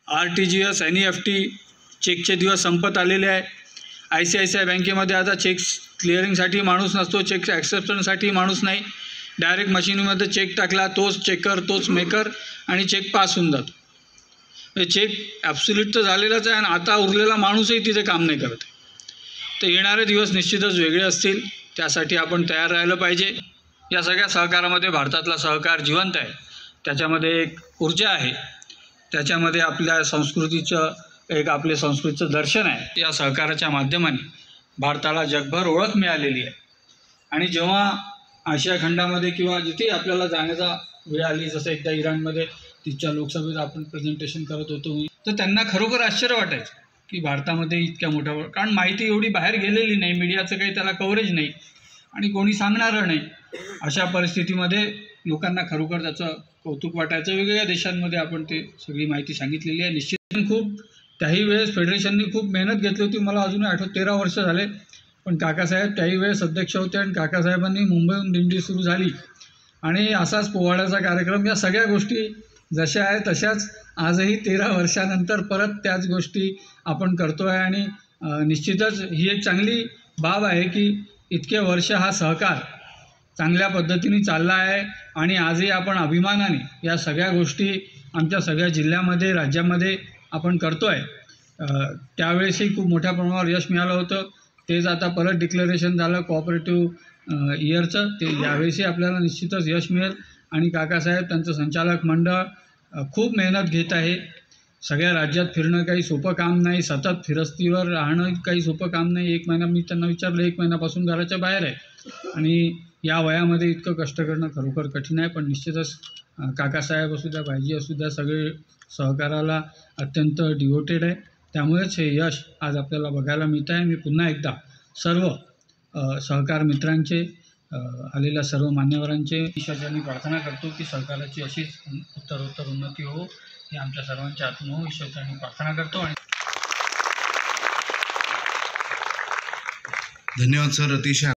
RTGS NEFT चेकचे दिवस संपत आलेले आहे। ICICI बँकेमध्ये आता चेक क्लिअरिंगसाठी माणूस नसतो, चेक ॲक्सेप्टन्ससाठी माणूस नाही, डायरेक्ट मशीनमध्ये चेक टाकला तोच चेकर तोच मेकर आणि चेक पास होऊन जातो। चेक ॲब्सोल्यूट तर झालेलाच आहे आणि आता उरलेला माणूसही तिथे काम नाही करत आहे। तर येणारे दिवस निश्चितच वेगळे असतील, त्यासाठी आपण तयार राहिलं पाहिजे। या सगळ्या सहकारामध्ये भारतातला सहकार जिवंत आहे, त्याच्यामध्ये एक ऊर्जा आहे, त्याच्यामध्ये आपल्या संस्कृतीचं आपले संस्कृतीचं दर्शन आहे। या सहकाराच्या माध्यमाने भारताला जगभर ओळख मिळालेली आहे आणि जेव्हा आशिया खंडामध्ये किंवा जिथे आपल्याला जाण्याचा वेळ आली, जसं एकदा इराणमध्ये तिथच्या लोकसभेत आपण प्रेझेंटेशन करत होतो, तर त्यांना खरोखर आश्चर्य वाटायचं की भारतामध्ये इतक्या मोठ्या, कारण माहिती एवढी बाहेर गेलेली नाही, मीडियाचं काही त्याला कव्हरेज नाही आणि कोणी सांगणारं नाही। अशा परिस्थितीमध्ये लोकांना खरोखर त्याचं कौतुक वाटायचं। वेगवेगळ्या देशांमध्ये आपण ते सगळी माहिती सांगितलेली आहे। निश्चित खूप त्याही वेळेस फेडरेशनने खूप मेहनत घेतली होती, मला अजूनही आठवतं 13 वर्ष झाले, पण काकासाहेब त्याही वेळेस अध्यक्ष होते आणि काकासाहेबांनी मुंबईहून दिंडी सुरू झाली आणि असाच पोवाड्याचा कार्यक्रम, या सगळ्या गोष्टी जशा आहेत तशाच आजही 13 वर्षानंतर परत त्याच गोष्टी आपण करतो आहे आणि निश्चितच ही एक चांगली बाब आहे की इतके वर्ष हा सहकार चांगल्या पद्धतीने चालला आहे आणि आजही आपण अभिमानाने या सगळ्या गोष्टी आमच्या सगळ्या जिल्ह्यामध्ये राज्यामध्ये आपण करतो आहे। त्यावेळेसही खूप मोठ्या प्रमाणावर यश मिळालं होतं, तेच आता परत डिक्लेरेशन झालं कोऑपरेटिव्ह इयरचं, ते यावेळेसही आपल्याला निश्चितच यश मिळेल आणि काकासाहेब त्यांचं संचालक मंडळ खूप मेहनत घेत आहे। सगळ्या राज्यात फिरणं काही सोपं काम नाही, सतत फिरस्तीवर राहणं काही सोपं काम नाही। 1 महिना मी त्यांना विचारलं, 1 महिन्यापासून घराच्या बाहेर आहे आणि या वयामध्ये इतकं कष्ट करणं खरोखर कठीण आहे, पण निश्चितच काकासाहेब असू द्या, भाईजी असू द्या, सगळे सहकाराला अत्यंत डिवोटेड आहे, त्यामुळेच हे यश आज आपल्याला बघायला मिळतं आहे। मी पुन्हा एकदा सर्व सहकार मित्रांचे, आलेल्या सर्व मान्यवरांचे ईश्वरांनी प्रार्थना करतो की सहकाराची अशीच उत्तरोत्तर उन्नती हो, हे आमच्या सर्वांच्या हातून हो, ईश्वरांनी प्रार्थना करतो। आणि धन्यवाद सर, अतिशय